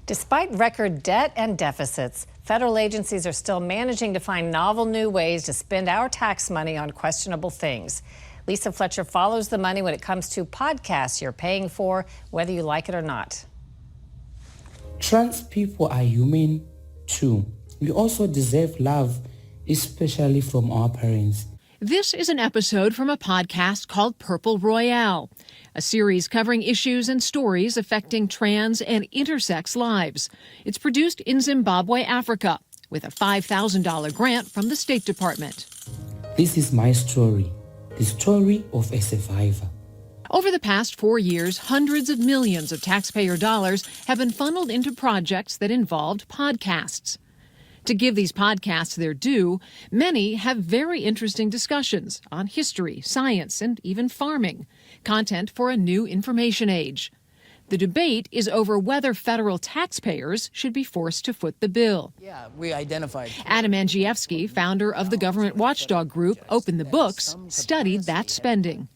Despite record debt and deficits, federal agencies are still managing to find novel new ways to spend our tax money on questionable things. Lisa Fletcher follows the money when it comes to podcasts you're paying for, whether you like it or not. Trans people are human too. We also deserve love, especially from our parents. This is an episode from a podcast called Purple Royale, a series covering issues and stories affecting trans and intersex lives. It's produced in Zimbabwe, Africa, with a $5,000 grant from the State Department. This is my story, the story of a survivor. Over the past 4 years, hundreds of millions of taxpayer dollars have been funneled into projects that involved podcasts. To give these podcasts their due, many have very interesting discussions on history, science, and even farming, content for a new information age. The debate is over whether federal taxpayers should be forced to foot the bill. Yeah, we identified. Adam Andrzejewski, founder of the government watchdog group Open the Books, studied that spending.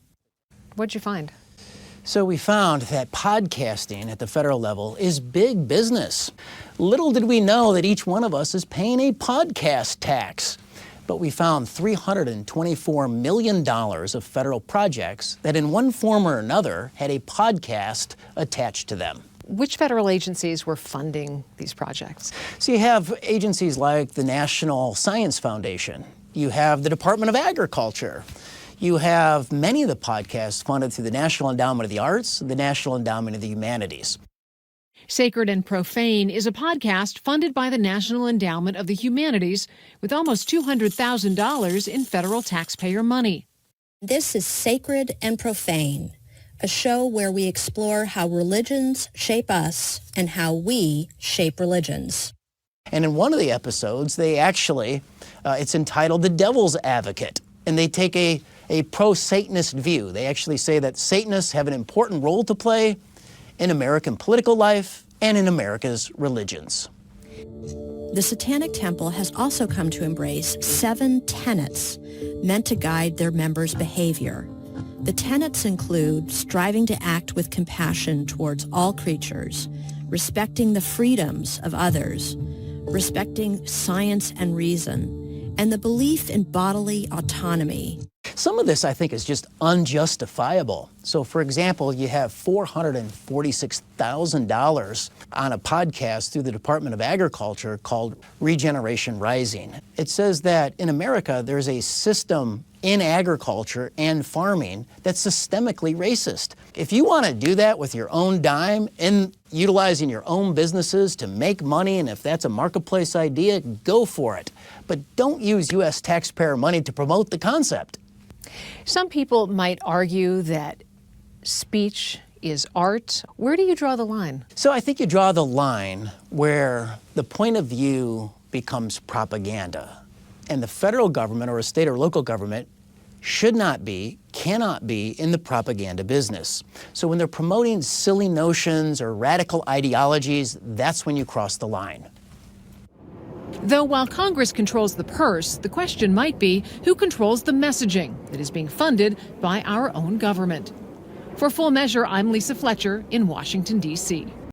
What'd you find? So we found that podcasting at the federal level is big business. Little did we know that each one of us is paying a podcast tax. But we found $324 million of federal projects that in one form or another had a podcast attached to them. Which federal agencies were funding these projects? So you have agencies like the National Science Foundation. You have the Department of Agriculture. You have many of the podcasts funded through the National Endowment of the Arts, the National Endowment of the Humanities. Sacred and Profane is a podcast funded by the National Endowment of the Humanities with almost $200,000 in federal taxpayer money. This is Sacred and Profane, a show where we explore how religions shape us and how we shape religions. And in one of the episodes, they actually, it's entitled The Devil's Advocate, and they take a pro-Satanist view. They actually say that Satanists have an important role to play in American political life and in America's religions. The Satanic Temple has also come to embrace 7 tenets meant to guide their members' behavior. The tenets include striving to act with compassion towards all creatures, respecting the freedoms of others, respecting science and reason, and the belief in bodily autonomy. Some of this, I think, is just unjustifiable. So, for example, you have $446,000 on a podcast through the Department of Agriculture called Regeneration Rising. It says that in America, there's a system in agriculture and farming that's systemically racist. If you want to do that with your own dime and utilizing your own businesses to make money, and if that's a marketplace idea, go for it. But don't use U.S. taxpayer money to promote the concept. Some people might argue that speech is art. Where do you draw the line? So I think you draw the line where the point of view becomes propaganda. And the federal government or a state or local government should not be, cannot be in the propaganda business. So when they're promoting silly notions or radical ideologies, that's when you cross the line. Though while Congress controls the purse, the question might be who controls the messaging that is being funded by our own government. For Full Measure, I'm Lisa Fletcher in Washington, D.C.